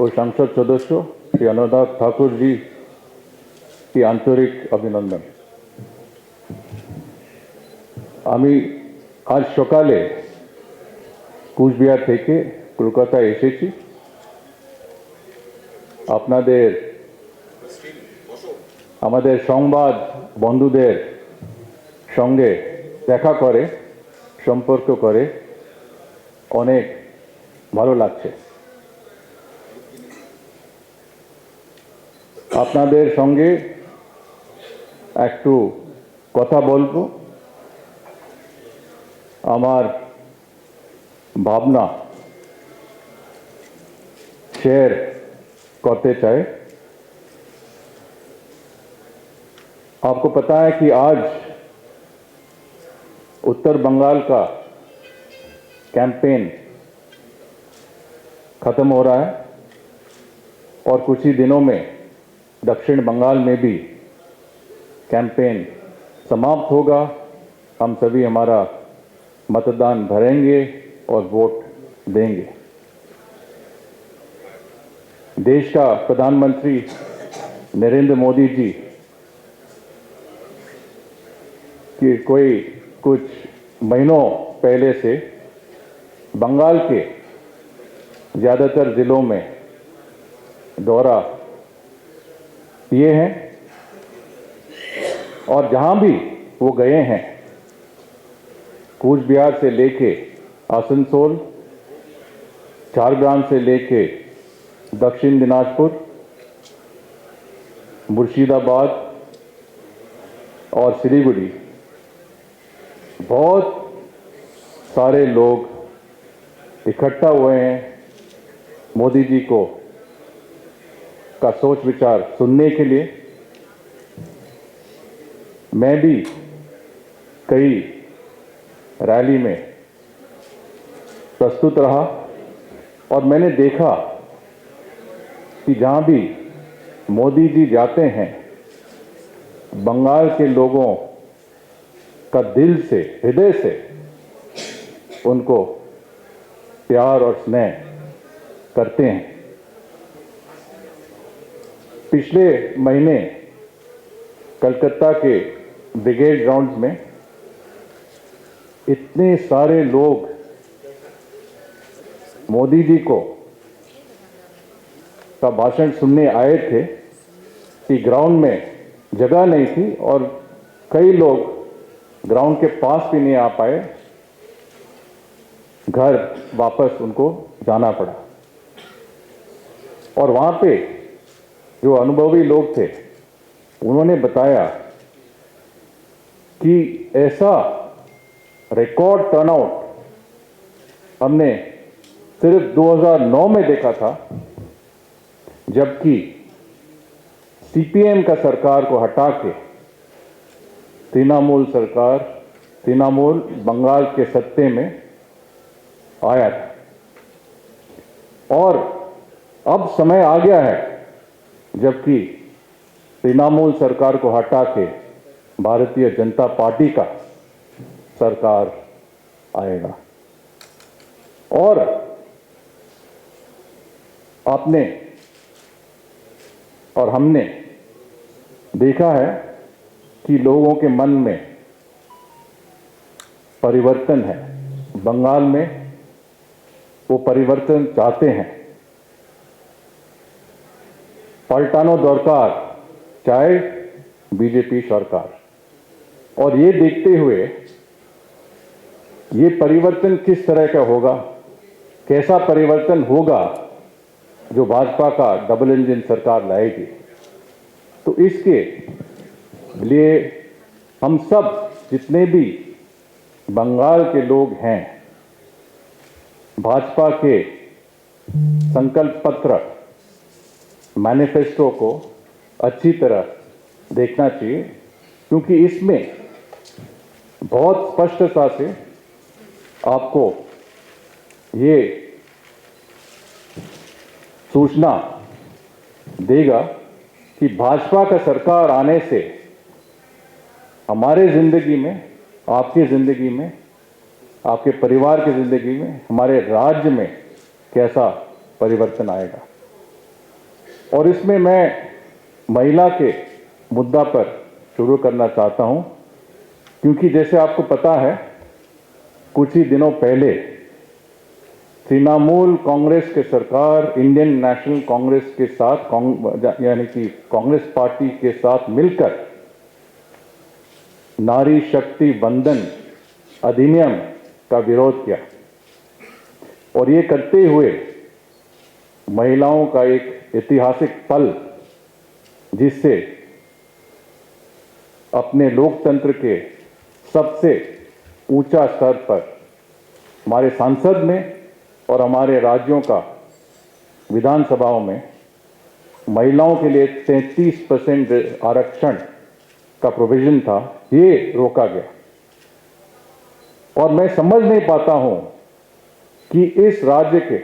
ও সংসদ সদস্য শ্রী অনুরাগ ঠাকুর জি কি আন্তরিক অভিনন্দন। আমি আজ সকালে কুচবিহার থেকে কলকাতায় এসেছি আপনাদের আমাদের সংবাদ বন্ধুদের সঙ্গে দেখা করে সম্পর্ক করে অনেক ভালো লাগছে। আপনাদের সঙ্গে একটু কথা বলবো, আমার ভাবনা शेयर करते चाहे। आपको पता है कि आज उत्तर बंगाल का कैंपेन खत्म हो रहा है और कुछ ही दिनों में दक्षिण बंगाल में भी कैंपेन समाप्त होगा। हम सभी हमारा मतदान भरेंगे और वोट देंगे। देश का प्रधानमंत्री नरेंद्र मोदी जी कि कोई कुछ महीनों पहले से बंगाल के ज़्यादातर ज़िलों में दौरा किए हैं और जहां भी वो गए हैं, कूच बिहार से लेके आसनसोल, झारग्राम से लेके दक्षिण दिनाजपुर, मुर्शिदाबाद और सिलीगुड़ी, बहुत सारे लोग इकट्ठा हुए हैं मोदी जी को का सोच विचार सुनने के लिए। मैं भी कई रैली में प्रस्तुत रहा और मैंने देखा कि जहां भी मोदी जी जाते हैं, बंगाल के लोगों का दिल से, हृदय से उनको प्यार और स्नेह करते हैं। पिछले महीने कलकत्ता के ब्रिगेड ग्राउंड्स में इतने सारे लोग मोदी जी को का भाषण सुनने आए थे कि ग्राउंड में जगह नहीं थी और कई लोग ग्राउंड के पास भी नहीं आ पाए, घर वापस उनको जाना पड़ा। और वहां पे जो अनुभवी लोग थे उन्होंने बताया कि ऐसा रिकॉर्ड टर्नआउट हमने सिर्फ 2009 में देखा था, जबकि सीपीएम का सरकार को हटा के तृणमूल बंगाल के सत्ते में आया था। और अब समय आ गया है जबकि तृणमूल सरकार को हटा के भारतीय जनता पार्टी का सरकार आएगा। और आपने और हमने देखा है कि लोगों के मन में परिवर्तन है। बंगाल में वो परिवर्तन चाहते हैं। पलटानो दरकार चाहे बीजेपी सरकार। और ये देखते हुए ये परिवर्तन किस तरह का होगा, कैसा परिवर्तन होगा जो भाजपा का डबल इंजन सरकार लाएगी, तो इसके लिए हम सब जितने भी बंगाल के लोग हैं भाजपा के संकल्प पत्र मैनिफेस्टो को अच्छी तरह देखना चाहिए, क्योंकि इसमें बहुत स्पष्टता से आपको ये सूचना देगा कि भाजपा का सरकार आने से हमारे जिंदगी में, आपकी जिंदगी में, आपके परिवार की जिंदगी में, हमारे राज्य में कैसा परिवर्तन आएगा। और इसमें मैं महिला के मुद्दा पर शुरू करना चाहता हूं, क्योंकि जैसे आपको पता है कुछ ही दिनों पहले तृणमूल कांग्रेस के सरकार इंडियन नेशनल कांग्रेस के साथ यानी कि कांग्रेस पार्टी के साथ मिलकर नारी शक्ति वंदन अधिनियम का विरोध किया। और ये करते हुए महिलाओं का एक ऐतिहासिक पल, जिससे अपने लोकतंत्र के सबसे ऊंचा स्तर पर हमारे सांसद में और हमारे राज्यों का विधानसभाओं में महिलाओं के लिए 33% आरक्षण का प्रोविजन था, ये रोका गया। और मैं समझ नहीं पाता हूं कि इस राज्य के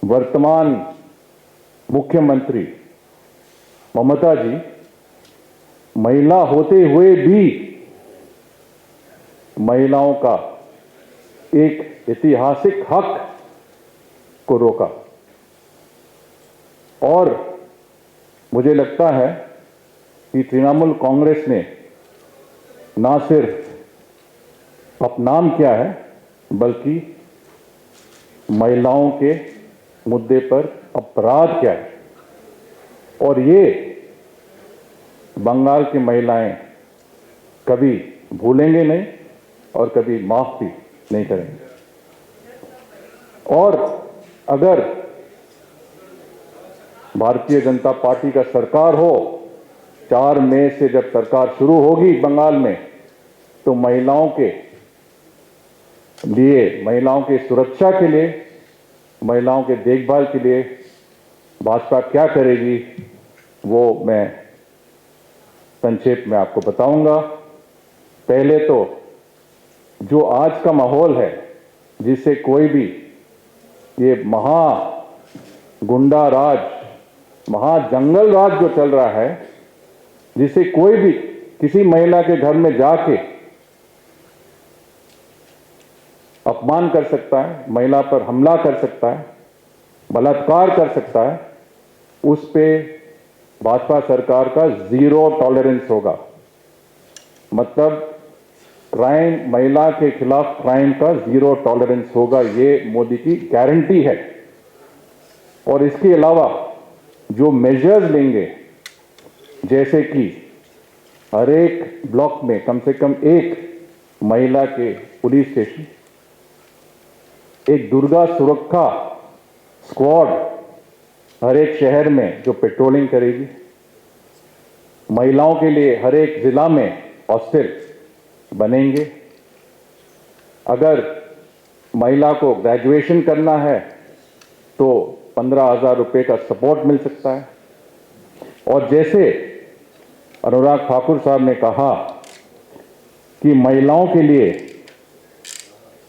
वर्तमान मुख्यमंत्री ममता जी महिला होते हुए भी महिलाओं का एक ऐतिहासिक हक को रोका। और मुझे लगता है कि तृणमूल कांग्रेस ने ना सिर्फ अपनाम किया है, बल्कि महिलाओं के मुद्दे पर अपराध किया है। और ये बंगाल की महिलाएं कभी भूलेंगे नहीं और कभी माफ भी नहीं करेंगे। और अगर भारतीय जनता पार्टी का सरकार हो, 4 मई से जब सरकार शुरू होगी बंगाल में, तो महिलाओं के लिए, महिलाओं की सुरक्षा के लिए, महिलाओं के देखभाल के लिए भाजपा क्या करेगी वो मैं संक्षेप में आपको बताऊंगा। पहले तो जो आज का माहौल है, जिससे कोई भी ये महा गुंडा राज, महा जंगल राज जो चल रहा है, जिसे कोई भी किसी महिला के घर में जाके अपमान कर सकता है, महिला पर हमला कर सकता है, बलात्कार कर सकता है, उस पे भाजपा सरकार का 0 टॉलरेंस होगा। मतलब क्राइम, महिला के खिलाफ क्राइम का जीरो टॉलरेंस होगा, ये मोदी की गारंटी है। और इसके अलावा जो मेजर्स लेंगे, जैसे कि हर एक ब्लॉक में कम से कम एक महिला के पुलिस स्टेशन, एक दुर्गा सुरक्षा स्क्वाड हर एक शहर में जो पेट्रोलिंग करेगी, महिलाओं के लिए हर एक जिला में हॉस्टल बनेंगे। अगर महिला को ग्रेजुएशन करना है तो 15,000 रुपये का सपोर्ट मिल सकता है। और जैसे अनुराग ठाकुर साहब ने कहा कि महिलाओं के लिए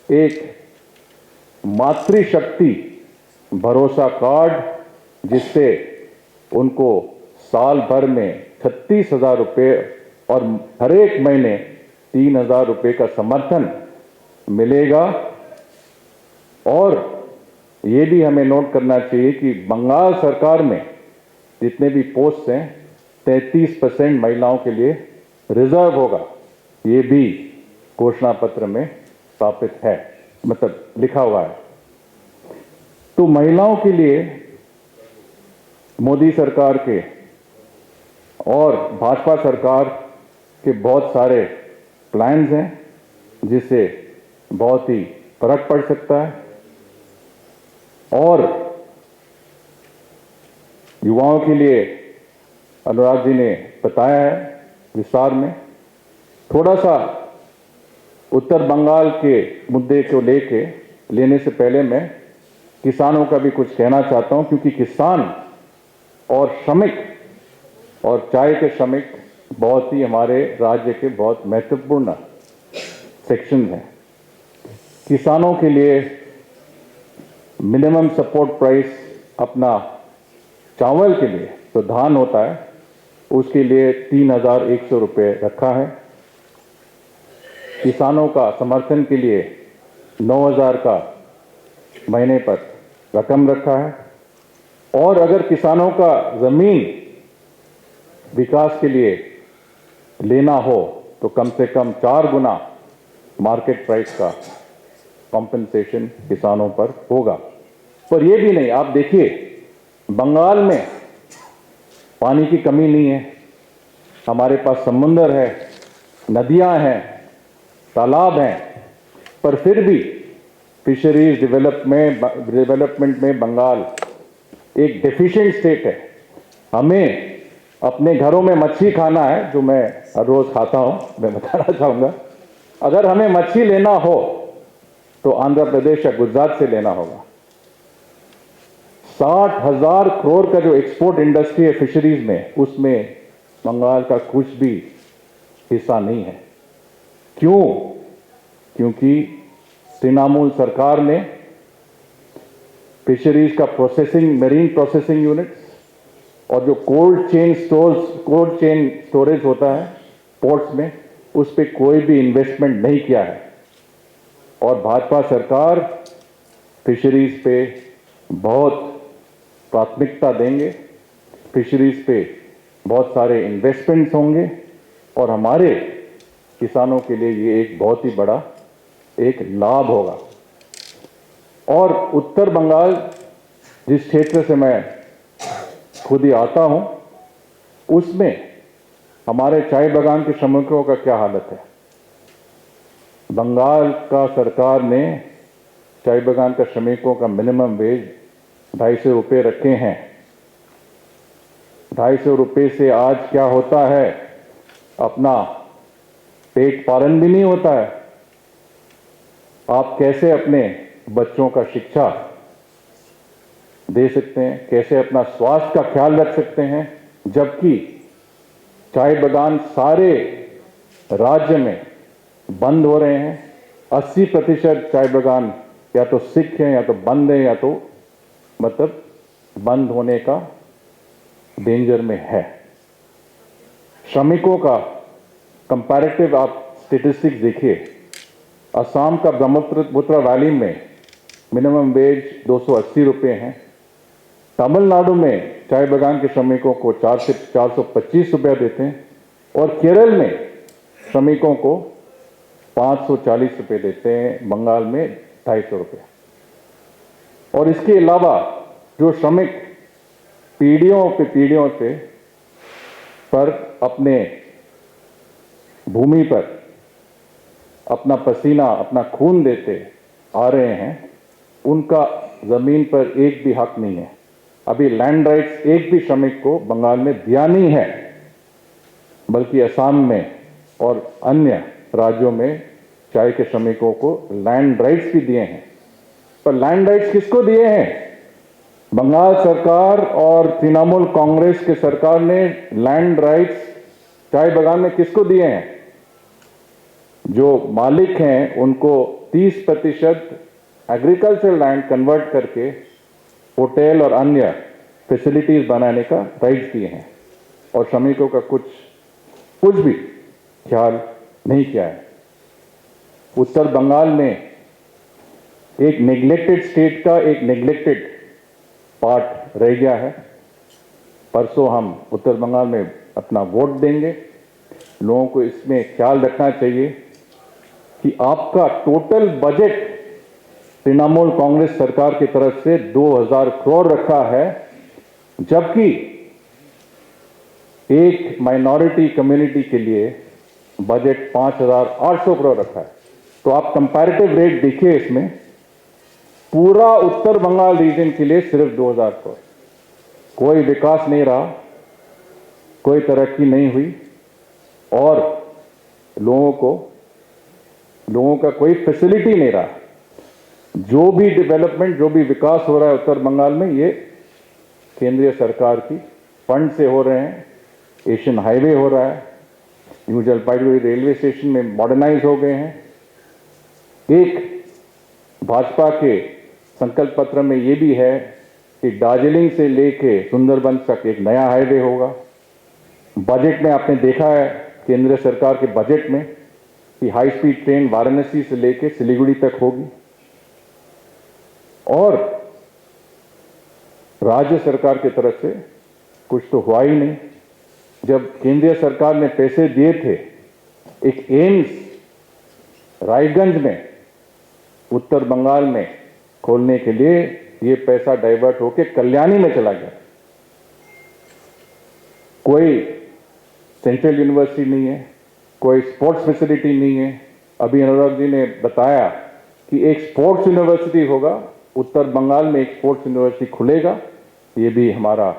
एक मातृशक्ति भरोसा कार्ड, जिससे उनको साल भर में 36,000 रुपये और हर एक महीने 3,000 रुपये का समर्थन मिलेगा। और ये भी हमें नोट करना चाहिए कि बंगाल सरकार में जितने भी पोस्ट हैं 33% महिलाओं के लिए रिजर्व होगा, ये भी घोषणा पत्र में स्थापित है, मतलब लिखा हुआ है। तो महिलाओं के लिए मोदी सरकार के और भाजपा सरकार के बहुत सारे प्लान्स हैं जिससे बहुत ही फर्क पड़ सकता है। और युवाओं के लिए अनुराग जी ने बताया है विस्तार में। थोड़ा सा उत्तर बंगाल के मुद्दे को लेने से पहले मैं किसानों का भी कुछ कहना चाहता हूं, क्योंकि किसान और श्रमिक और चाय के श्रमिक बहुत ही हमारे राज्य के बहुत महत्वपूर्ण सेक्शन हैं। किसानों के लिए मिनिमम सपोर्ट प्राइस अपना चावल के लिए तो धान होता है, उसके लिए 3,100 रुपये रखा है। किसानों का समर्थन के लिए 9,000 का महीने पर रकम रखा है। और अगर किसानों का जमीन विकास के लिए लेना हो तो कम से कम 4 गुना मार्केट प्राइस का कॉम्पेंसेशन किसानों पर होगा। पर यह भी नहीं, आप देखिए बंगाल में पानी की कमी नहीं है, हमारे पास समुंदर है, नदियां हैं, तालाब हैं, पर फिर भी फिशरीज डेवलपमेंट में बंगाल एक डेफिशिएंट स्टेट है। हमें अपने घरों में मच्छी खाना है, जो मैं हर रोज खाता हूं, मैं बताना चाहूंगा। अगर हमें मच्छी लेना हो तो आंध्र प्रदेश या गुजरात से लेना होगा। 60,000 करोड़ का जो एक्सपोर्ट इंडस्ट्री है फिशरीज में, उसमें बंगाल का कुछ भी हिस्सा नहीं है। क्यों? क्योंकि तृणमूल सरकार ने फिशरीज का प्रोसेसिंग, मरीन प्रोसेसिंग यूनिट्स और जो कोल्ड चेन स्टोरेज होता है पोर्ट्स में, उस पर कोई भी इन्वेस्टमेंट नहीं किया है। और भाजपा सरकार फिशरीज पे बहुत प्राथमिकता देंगे, फिशरीज पे बहुत सारे इन्वेस्टमेंट्स होंगे और हमारे किसानों के लिए ये एक बहुत ही बड़ा एक लाभ होगा। और उत्तर बंगाल, जिस क्षेत्र से मैं खुद ही आता हूं, उसमें हमारे चाय बागान के श्रमिकों का क्या हालत है। बंगाल का सरकार ने चाय बागान का श्रमिकों का मिनिमम वेज 250 रुपये रखे हैं। 250 रुपये से आज क्या होता है, अपना पेट पालन भी नहीं होता है। आप कैसे अपने बच्चों का शिक्षा दे सकते हैं, कैसे अपना स्वास्थ्य का ख्याल रख सकते हैं, जबकि चाय बागान सारे राज्य में बंद हो रहे हैं। 80% चाय बागान या तो सिक हैं, या तो बंद हैं, या तो मतलब बंद होने का डेंजर में है। श्रमिकों का कंपैरेटिव आप स्टेटिस्टिक्स देखिए, असम का ब्रह्मपुत्र वैली में मिनिमम वेज 280 रुपये हैं। तमिलनाडु में चाय बागान के श्रमिकों को 4 से 425 रुपया देते हैं, और केरल में श्रमिकों को 540 रुपये देते हैं, बंगाल में 250 रुपये। और इसके अलावा जो श्रमिक पीढ़ियों से पर अपने भूमि पर अपना पसीना, अपना खून देते आ रहे हैं, उनका जमीन पर एक भी हक नहीं है। अभी लैंड राइट्स एक भी श्रमिक को बंगाल में दिया नहीं है, बल्कि असम में और अन्य राज्यों में चाय के श्रमिकों को लैंड राइट्स भी दिए हैं। पर लैंड राइट्स किसको दिए हैं? बंगाल सरकार और तृणमूल कांग्रेस के सरकार ने लैंड राइट्स चाय बागान में किसको दिए हैं? जो मालिक हैं उनको 30% एग्रीकल्चर लैंड कन्वर्ट करके होटल और अन्य फैसिलिटीज बनाने का राइट्स दिए हैं, और श्रमिकों का कुछ भी ख्याल नहीं किया है। उत्तर बंगाल में एक नेग्लेक्टेड स्टेट का एक नेग्लेक्टेड पार्ट रह गया है। परसों हम उत्तर बंगाल में अपना वोट देंगे। लोगों को इसमें ख्याल रखना चाहिए कि आपका टोटल बजट तृणमूल कांग्रेस सरकार की तरफ से 2000 करोड़ रखा है, जबकि एक माइनॉरिटी कम्युनिटी के लिए बजट 5800 करोड़ रखा है। तो आप कंपैरेटिव रेट देखिए, इसमें पूरा उत्तर बंगाल रीजन के लिए सिर्फ 2000 करोड़। कोई विकास नहीं रहा, कोई तरक्की नहीं हुई, और लोगों का कोई फैसिलिटी नहीं रहा। जो भी डेवलपमेंट, जो भी विकास हो रहा है उत्तर बंगाल में, ये केंद्रीय सरकार की फंड से हो रहे हैं। एशियन हाईवे हो रहा है, न्यू जलपाईगुड़ी रेलवे स्टेशन में मॉडर्नाइज हो गए हैं। एक भाजपा के संकल्प पत्र में ये भी है कि दार्जिलिंग से लेके सुंदरबन तक एक नया हाईवे होगा। बजट में आपने देखा है केंद्र सरकार के बजट में कि हाई स्पीड ट्रेन वाराणसी से लेके सिलीगुड़ी तक होगी। और राज्य सरकार की तरफ से कुछ तो हुआ ही नहीं। जब केंद्रीय सरकार ने पैसे दिए थे एक एम्स रायगंज में उत्तर बंगाल में खोलने के लिए, ये पैसा डाइवर्ट होकर कल्याणी में चला गया। कोई सेंट्रल यूनिवर्सिटी नहीं है, कोई स्पोर्ट्स फैसिलिटी नहीं है। अभी अनुराग जी ने बताया कि एक स्पोर्ट्स यूनिवर्सिटी होगा, उत्तर बंगाल में एक स्पोर्ट्स यूनिवर्सिटी खुलेगा, ये भी हमारा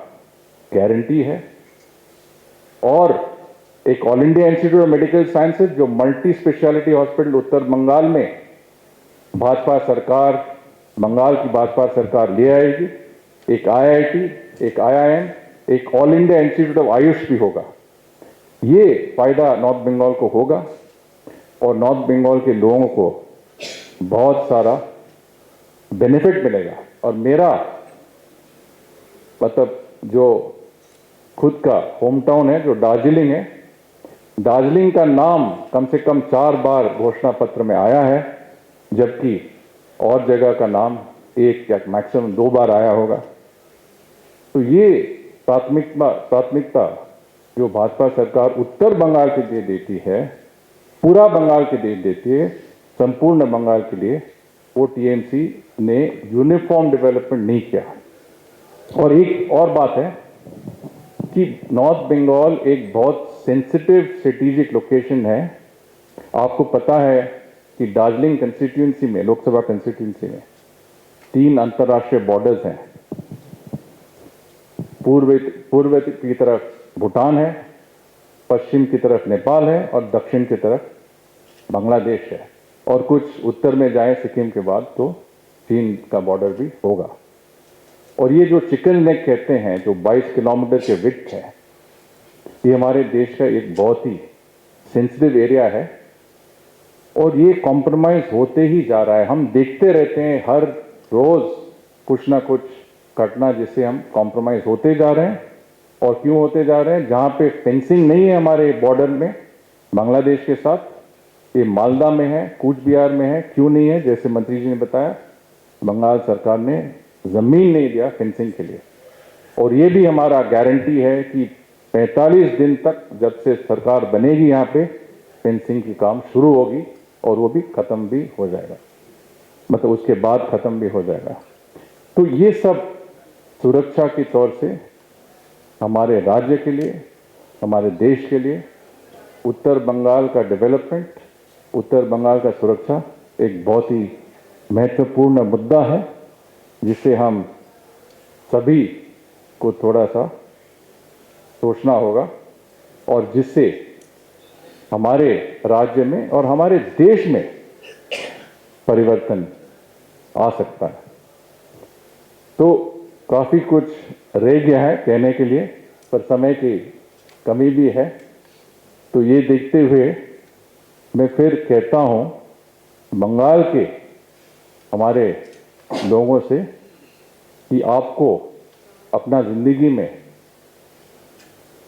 गारंटी है। और एक all India institute of medical sciences, जो मल्टी स्पेशलिटी हॉस्पिटल उत्तर बंगाल में भाजपा सरकार, बंगाल की भाजपा सरकार ले आएगी। एक IIT, एक IIM, एक all India institute of Ayush भी होगा। ये फायदा नॉर्थ बंगाल को होगा, और नॉर्थ बंगाल के लोगों को बहुत सारा बेनिफिट मिलेगा। और मेरा मतलब जो खुद का होम टाउन है, जो दार्जिलिंग है, दार्जिलिंग का नाम कम से कम 4 बार घोषणा पत्र में आया है, जबकि और जगह का नाम 1 या मैक्सिमम 2 बार आया होगा। तो ये प्राथमिकता जो भाजपा सरकार उत्तर बंगाल के लिए देती है, पूरा बंगाल के लिए देती है, संपूर्ण बंगाल के लिए, वो टीएमसी ने यूनिफॉर्म डेवलपमेंट नहीं किया। और एक और बात है कि नॉर्थ बंगाल एक बहुत सेंसिटिव स्ट्रेटेजिक लोकेशन है। आपको पता है कि दार्जिलिंग कंस्टिट्यूंसी में, लोकसभा कंस्टिट्यूंसी में 3 अंतर्राष्ट्रीय बॉर्डर्स हैं। पूर्व की तरफ भूटान है, पश्चिम की तरफ नेपाल है, और दक्षिण की तरफ बांग्लादेश है। और कुछ उत्तर में जाए सिक्किम के बाद तो चीन का बॉर्डर भी होगा। और ये जो चिकन नेक कहते हैं, जो 22 किलोमीटर के विड्थ है, ये हमारे देश का एक बहुत ही सेंसिटिव एरिया है, और ये कॉम्प्रोमाइज होते ही जा रहा है। हम देखते रहते हैं हर रोज कुछ ना कुछ घटना जिससे हम कॉम्प्रोमाइज होते जा रहे हैं। और क्यों होते जा रहे हैं? जहां पे फेंसिंग नहीं है हमारे बॉर्डर में बांग्लादेश के साथ, ये मालदा में है, कूच बिहार में है। क्यों नहीं है? जैसे मंत्री जी ने बताया, बंगाल सरकार ने जमीन नहीं दिया फेंसिंग के लिए। और ये भी हमारा गारंटी है कि 45 दिन तक, जब से सरकार बनेगी यहाँ पे, फेंसिंग की काम शुरू होगी। और वो भी ख़त्म भी हो जाएगा, मतलब उसके बाद ख़त्म भी हो जाएगा। तो ये सब सुरक्षा के तौर से हमारे राज्य के लिए, हमारे देश के लिए, उत्तर बंगाल का डेवलपमेंट, उत्तर बंगाल का सुरक्षा एक बहुत ही महत्वपूर्ण मुद्दा है, जिसे हम सभी को थोड़ा सा सोचना होगा और जिससे हमारे राज्य में और हमारे देश में परिवर्तन आ सकता है। तो काफ़ी कुछ रह गया है कहने के लिए, पर समय की कमी भी है। तो ये देखते हुए मैं फिर कहता हूँ बंगाल के हमारे लोगों से कि आपको अपना ज़िंदगी में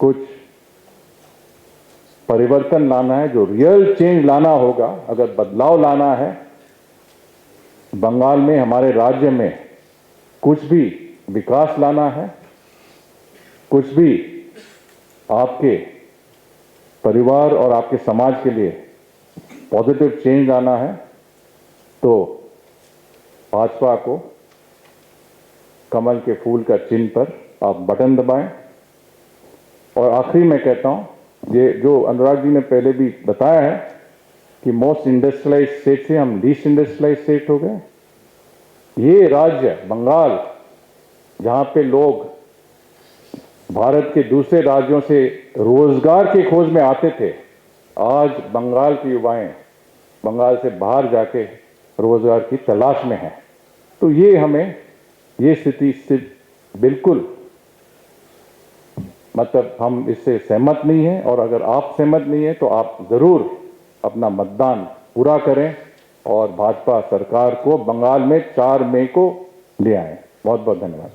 कुछ परिवर्तन लाना है, जो रियल चेंज लाना होगा, अगर बदलाव लाना है बंगाल में, हमारे राज्य में कुछ भी विकास लाना है, कुछ भी आपके परिवार और आपके समाज के लिए पॉजिटिव चेंज लाना है, तो भाजपा को कमल के फूल का चिन्ह पर आप बटन दबाएं। और आखिरी में कहता हूं, ये जो अनुराग जी ने पहले भी बताया है कि मोस्ट इंडस्ट्रियलाइज स्टेट से हम लीस्ट इंडस्ट्रियलाइज स्टेट हो गए। ये राज्य बंगाल, जहां पे लोग भारत के दूसरे राज्यों से रोजगार की खोज में आते थे, आज बंगाल के युवाएं बंगाल से बाहर जाके रोजगार की तलाश में हैं। तो ये हमें ये स्थिति से बिल्कुल, मतलब हम इससे सहमत नहीं हैं, और अगर आप सहमत नहीं हैं तो आप जरूर अपना मतदान पूरा करें और भाजपा सरकार को बंगाल में 4 मई को ले आएं। बहुत बहुत धन्यवाद।